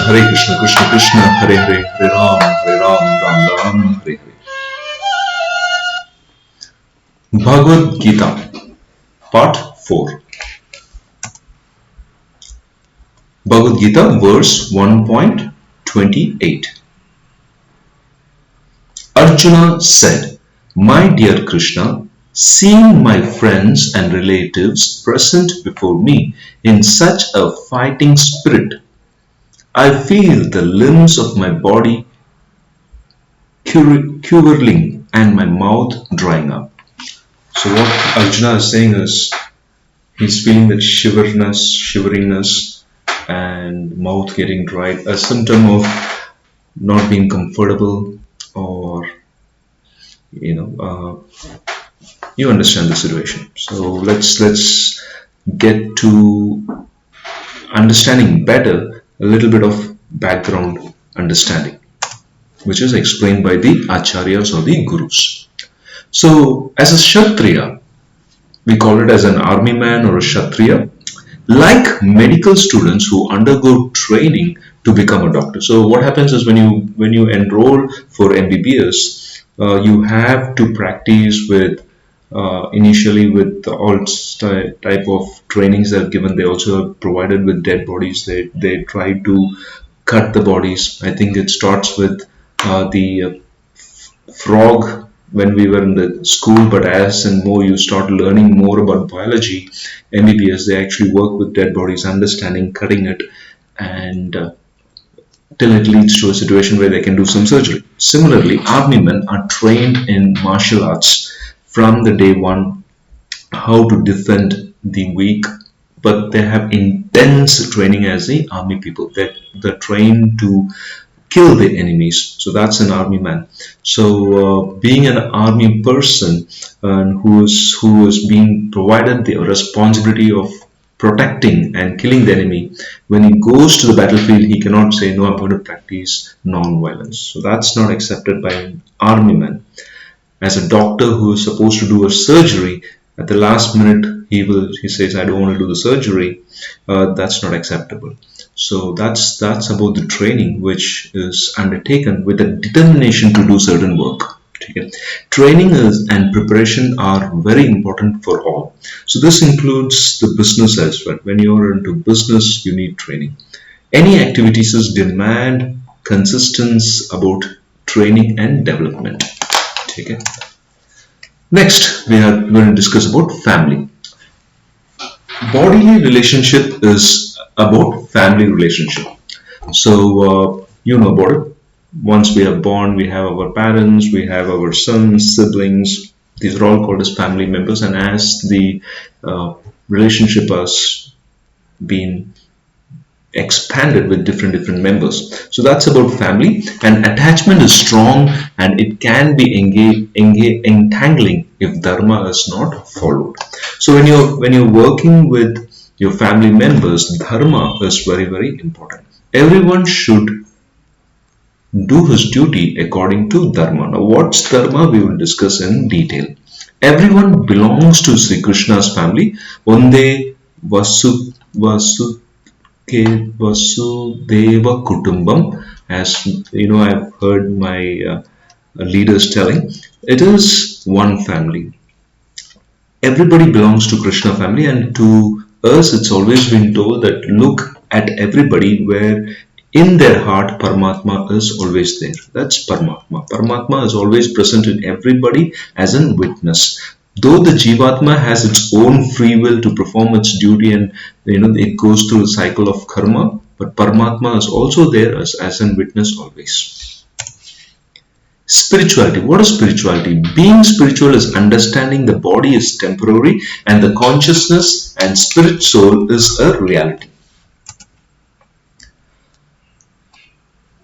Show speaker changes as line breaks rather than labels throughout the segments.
Hare Krishna, Krishna Krishna, Hare Hare, Hare Ram, Ram Ram, Hare Hare. Bhagavad Gita, Part 4. Bhagavad Gita, verse 1.28. Arjuna said, "My dear Krishna, seeing my friends and relatives present before me in such a fighting spirit, I feel the limbs of my body quivering and my mouth drying up." So what Arjuna is saying is, he's feeling that shiveriness and mouth getting dried, a symptom of not being comfortable, or you understand the situation. So let's get to understanding better a little bit of background understanding, which is explained by the acharyas or the gurus. So as a Kshatriya, we call it as an army man or a Kshatriya, like medical students who undergo training to become a doctor. So what happens is, when you enroll for MBBS, you have to practice with initially with all type of trainings that are given. They also are provided with dead bodies. They try to cut the bodies. I think it starts with the frog when we were in the school, but as and more you start learning more about biology, MBBS, they actually work with dead bodies, understanding, cutting it, and till it leads to a situation where they can do some surgery. Similarly, army men are trained in martial arts from the day one, how to defend the weak, but they have intense training as the army people. They're trained to kill the enemies. So that's an army man. So being an army person who is being provided the responsibility of protecting and killing the enemy, when he goes to the battlefield, he cannot say, "No, I'm going to practice non-violence." So that's not accepted by an army man. As a doctor who is supposed to do a surgery, at the last minute he says, "I don't want to do the surgery." That's not acceptable. So that's about the training which is undertaken with a determination to do certain work. Okay. Training and preparation are very important for all. So this includes the business as well. When you're into business, you need training. Any activities demand consistency about training and development. Okay. Next, we are going to discuss about family. Bodily relationship is about family relationship. So you know about it. Once we are born, we have our parents, we have our sons, siblings. These are all called as family members, and as the relationship has been expanded with different members. So that's about family, and attachment is strong and it can be entangling if dharma is not followed. So when you're working with your family members, dharma is very, very important. Everyone should do his duty according to dharma. Now what's dharma, we will discuss in detail. Everyone belongs to Sri Krishna's family. Vande Vasudeva Kutumbam, as you know, I've heard my leaders telling, it is one family. Everybody belongs to Krishna family, and to us it's always been told that look at everybody where in their heart Paramatma is always there. That's Paramatma. Paramatma is always present in everybody as a witness. Though the Jivatma has its own free will to perform its duty, and it goes through the cycle of karma, but Paramatma is also there as a witness always. Spirituality. What is spirituality? Being spiritual is understanding the body is temporary and the consciousness and spirit soul is a reality.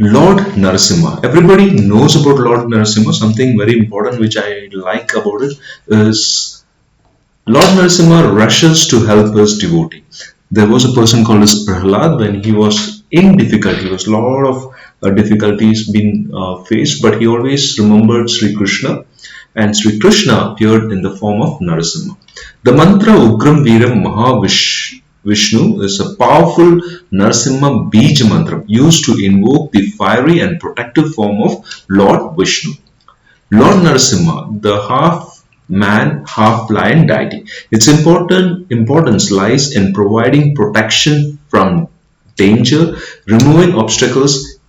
Lord Narasimha. Everybody knows about Lord Narasimha. Something very important which I like about it is Lord Narasimha rushes to help his devotee. There was a person called as Prahlad. When he was in difficulty, there was a lot of difficulties being faced, but he always remembered Sri Krishna, and Sri Krishna appeared in the form of Narasimha. The mantra Ugram Veeram Vishnu is a powerful Narasimha Bij mantra used to invoke the fiery and protective form of Lord Vishnu. Lord Narasimha, the half man, half lion deity. Its importance lies in providing protection from danger, removing obstacles,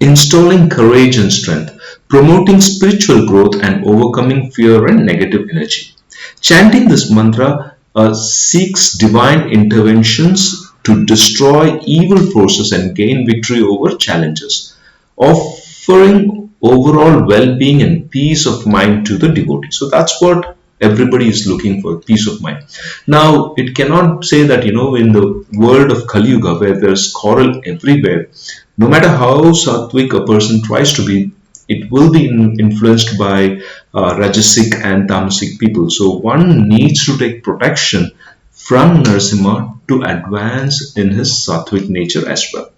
installing courage and strength, promoting spiritual growth, and overcoming fear and negative energy. Chanting this mantra seeks divine interventions to destroy evil forces and gain victory over challenges, offering overall well-being and peace of mind to the devotee. So that's what everybody is looking for, peace of mind. Now, it cannot say that, in the world of Kali Yuga, where there's quarrel everywhere, no matter how sattvic a person tries to be, it will be influenced by Rajasic and Tamasic people. So one needs to take protection from Narasimha to advance in his sattvic nature as well.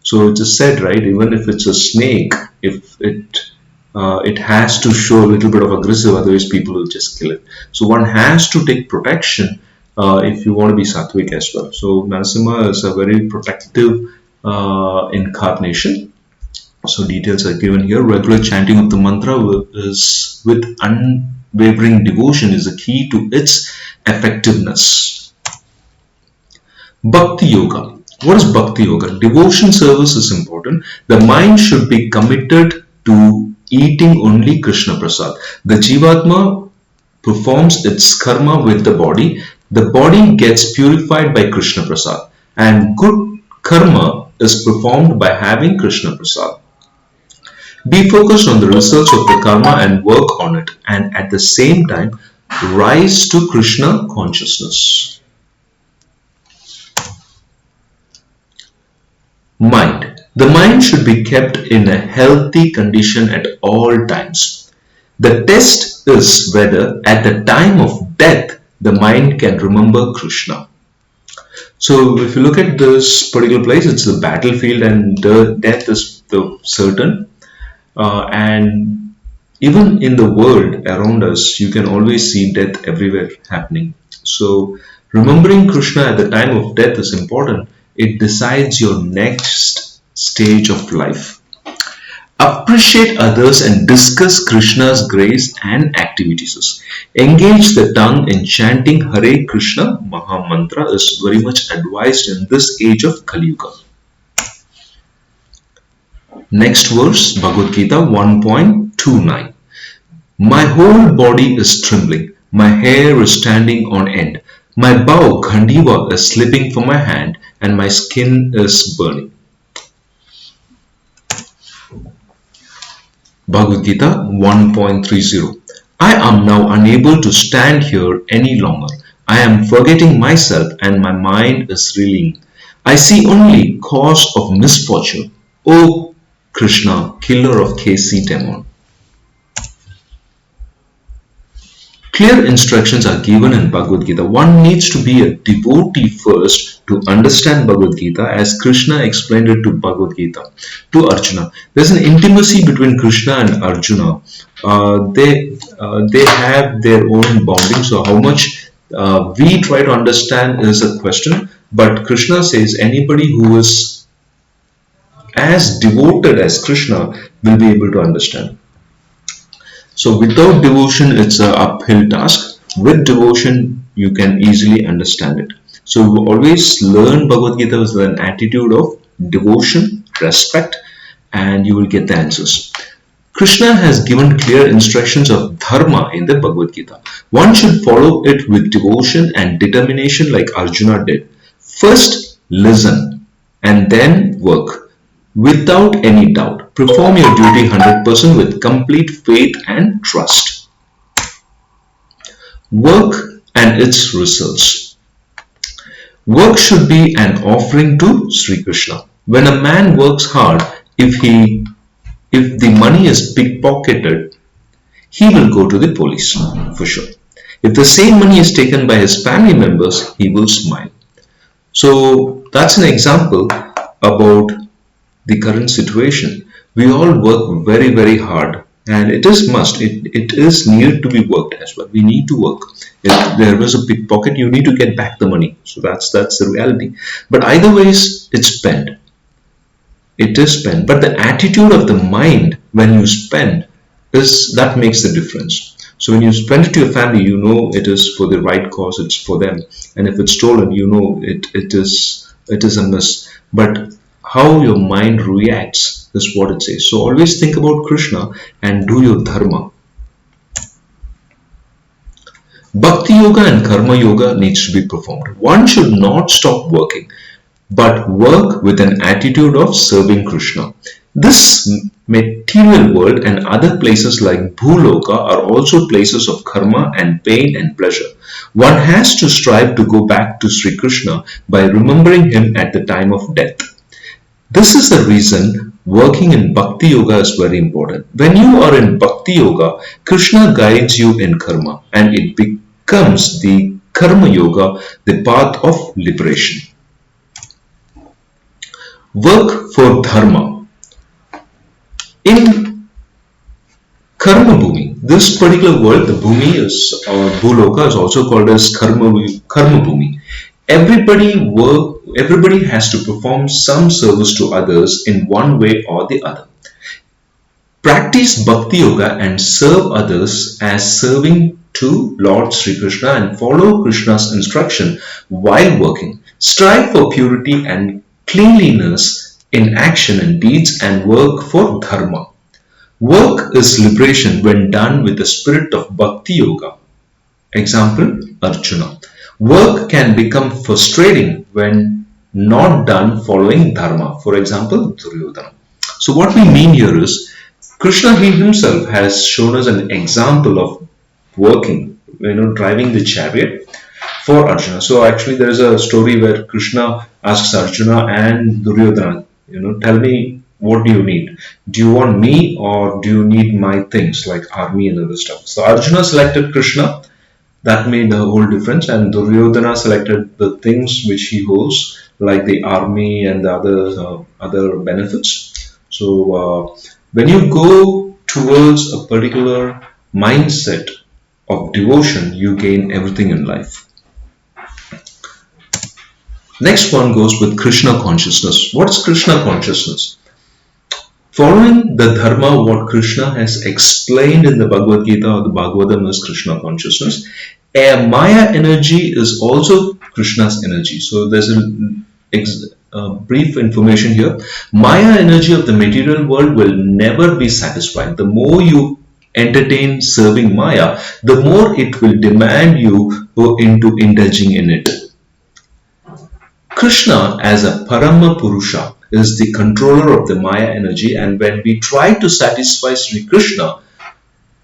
So it is said, right, even if it's a snake, if it has to show a little bit of aggressive, otherwise people will just kill it. So one has to take protection if you want to be sattvic as well. So Narasimha is a very protective incarnation. So details are given here. Regular chanting of the mantra is with unwavering devotion is the key to its effectiveness. Bhakti Yoga. What is Bhakti Yoga? Devotion service is important. The mind should be committed to eating only Krishna Prasad. The Jivatma performs its karma with the body. The body gets purified by Krishna Prasad. And good karma is performed by having Krishna Prasad. Be focused on the results of the karma and work on it, and at the same time rise to Krishna consciousness. Mind. The mind should be kept in a healthy condition at all times. The test is whether at the time of death the mind can remember Krishna. So if you look at this particular place, it's the battlefield and the death is the certain. And even in the world around us, you can always see death everywhere happening. So remembering Krishna at the time of death is important. It decides your next stage of life. Appreciate others and discuss Krishna's grace and activities. Engage the tongue in chanting Hare Krishna Maha Mantra is very much advised in this age of Kali Yuga. Next verse, Bhagavad Gita 1.29. My whole body is trembling, my hair is standing on end, my bow Ghandiva is slipping from my hand, and my skin is burning. Bhagavad Gita 1.30. I am now unable to stand here any longer. I am forgetting myself and my mind is reeling. I see only cause of misfortune. O Krishna, killer of KC demon. Clear instructions are given in Bhagavad Gita. One needs to be a devotee first to understand Bhagavad Gita, as Krishna explained it to Bhagavad Gita to Arjuna. There's an intimacy between Krishna and Arjuna. They have their own bonding. So how much we try to understand is a question. But Krishna says anybody who is as devoted as Krishna will be able to understand. So without devotion, it's an uphill task. With devotion, you can easily understand it. So always learn Bhagavad Gita with an attitude of devotion, respect, and you will get the answers. Krishna has given clear instructions of dharma in the Bhagavad Gita. One should follow it with devotion and determination like Arjuna did. First, listen and then work. Without any doubt, perform your duty 100% with complete faith and trust. Work and its results. Work should be an offering to Sri Krishna. When a man works hard, if the money is pickpocketed, he will go to the police for sure. If the same money is taken by his family members, he will smile. So that's an example about the current situation. We all work very, very hard And it is must. It is needed to be worked as well. We need to work. If there was a pickpocket, you need to get back the money. So that's the reality. But either ways, it's spent. It is spent. But the attitude of the mind when you spend is that makes the difference. So when you spend it to your family, you know it is for the right cause. It's for them. And if it's stolen, you know it is a miss. But how your mind reacts is what it says. So always think about Krishna and do your dharma. Bhakti yoga and karma yoga needs to be performed. One should not stop working, but work with an attitude of serving Krishna. This material world and other places like Bhuloka are also places of karma and pain and pleasure. One has to strive to go back to Sri Krishna by remembering him at the time of death. This is the reason working in Bhakti Yoga is very important. When you are in Bhakti Yoga, Krishna guides you in karma and it becomes the Karma Yoga, the path of liberation. Work for Dharma. In Karma Bhumi, this particular world, the Bhumi is, or Bhuloka is also called as Karma Bhumi. Everybody has to perform some service to others in one way or the other. Practice Bhakti Yoga and serve others as serving to Lord Sri Krishna and follow Krishna's instruction while working. Strive for purity and cleanliness in action and deeds and work for dharma. Work is liberation when done with the spirit of Bhakti Yoga. Example, Arjuna. Work can become frustrating when not done following dharma. For example, Duryodhana. So what we mean here is, Krishna himself has shown us an example of working, driving the chariot for Arjuna. So actually there is a story where Krishna asks Arjuna and Duryodhana, tell me, what do you need? Do you want me or do you need my things like army and other stuff? So Arjuna selected Krishna. That made the whole difference. And Duryodhana selected the things which he holds, like the army and the other benefits. So when you go towards a particular mindset of devotion, you gain everything in life. Next one goes with Krishna consciousness. What's Krishna consciousness? Following the dharma, what Krishna has explained in the Bhagavad Gita or the Bhagavatam is Krishna consciousness. A Maya energy is also Krishna's energy. So there's a brief information here. Maya energy of the material world will never be satisfied. The more you entertain serving Maya, the more it will demand you into indulging in it. Krishna as a Parama Purusha is the controller of the Maya energy, and when we try to satisfy Sri Krishna,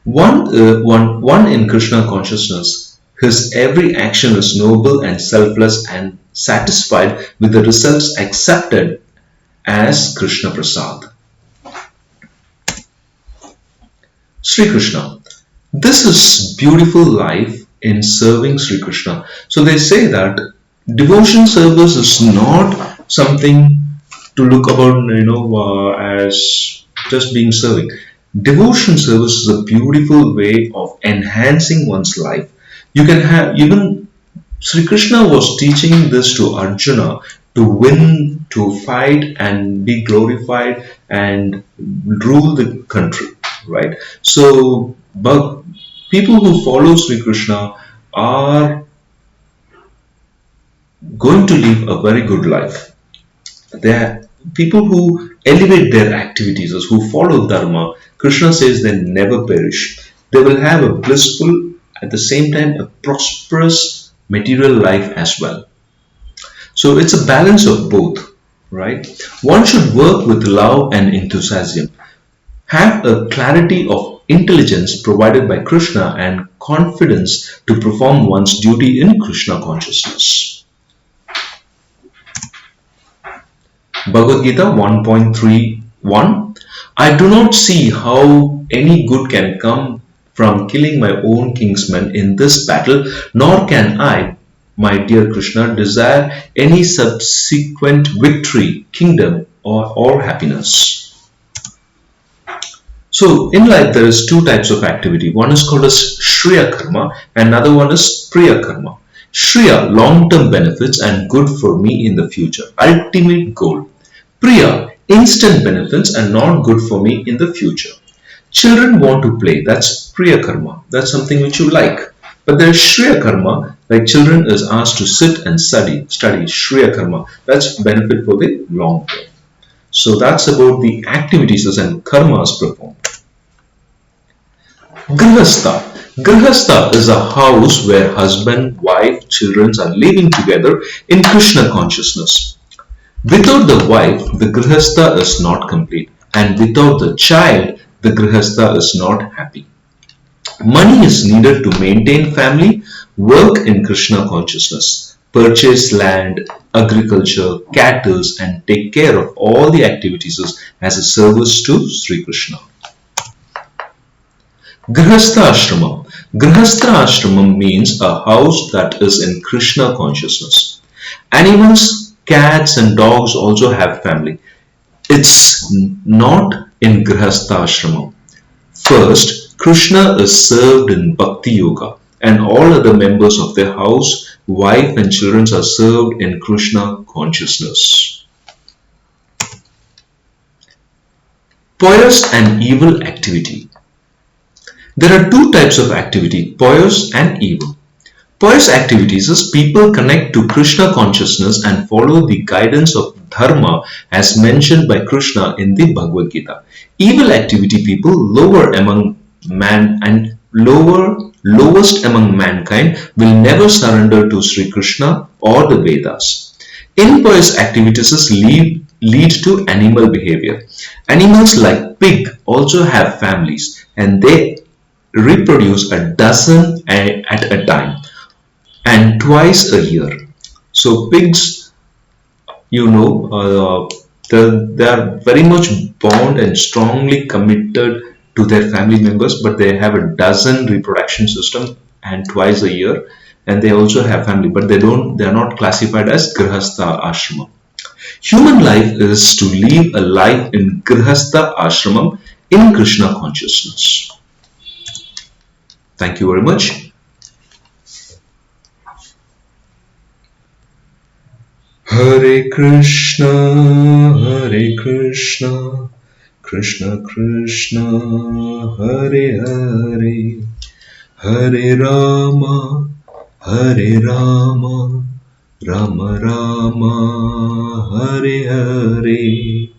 one in Krishna consciousness, his every action is noble and selfless and satisfied with the results accepted as Krishna Prasad. Sri Krishna. This is beautiful life in serving Sri Krishna. So they say that devotion service is not something to look about, as just being serving. Devotion service is a beautiful way of enhancing one's life. You can have, even Sri Krishna was teaching this to Arjuna to win, to fight and be glorified and rule the country, right? So, but people who follow Sri Krishna are going to live a very good life. They are people who elevate their activities, who follow dharma. Krishna says they never perish. They will have a blissful, at the same time a prosperous material life as well. So it's a balance of both, right? One should work with love and enthusiasm. Have a clarity of intelligence provided by Krishna and confidence to perform one's duty in Krishna consciousness. Bhagavad Gita 1.31. I do not see how any good can come from killing my own kinsmen in this battle, nor can I, my dear Krishna, desire any subsequent victory, kingdom, or happiness. So in life there is two types of activity. One is called as Shriya Karma and another one is Priya Karma. Shriya, long-term benefits and good for me in the future. Ultimate goal. Priya, instant benefits and not good for me in the future. Children want to play. That's Priya Karma. That's something which you like. But there is Shriya Karma, like children is asked to sit and study. Shriya Karma. That's benefit for the long term. So that's about the activities and karmas performed. Grihastha. Grihastha is a house where husband, wife, children are living together in Krishna consciousness. Without the wife, the Grihastha is not complete, and without the child, the Grihastha is not happy. Money is needed to maintain family, work in Krishna consciousness, purchase land, agriculture, cattle, and take care of all the activities as a service to Sri Krishna. Grihastha Ashramam. Grihastha Ashramam means a house that is in Krishna consciousness. Animals, cats and dogs also have family. It's not in Grihastha Ashramam. First, Krishna is served in Bhakti Yoga and all other members of the house, wife and children are served in Krishna consciousness. Pious and evil activity. There are two types of activity, pious and evil. Pious activities is people connect to Krishna consciousness and follow the guidance of Dharma as mentioned by Krishna in the Bhagavad Gita. Evil activity people lower among man and lowest among mankind will never surrender to Sri Krishna or the Vedas. Impious activities lead to animal behavior. Animals like pig also have families and they reproduce a dozen at a time and twice a year. So pigs, they are very much bound and strongly committed to their family members, but they have a dozen reproduction system and twice a year, and they also have family, but they are not classified as Grihastha Ashramam. Human life is to live a life in Grihastha Ashramam in Krishna consciousness. Thank you very much. Hare Krishna, Krishna Krishna, Hare Hare, Hare Rama, Rama Rama, Hare Hare.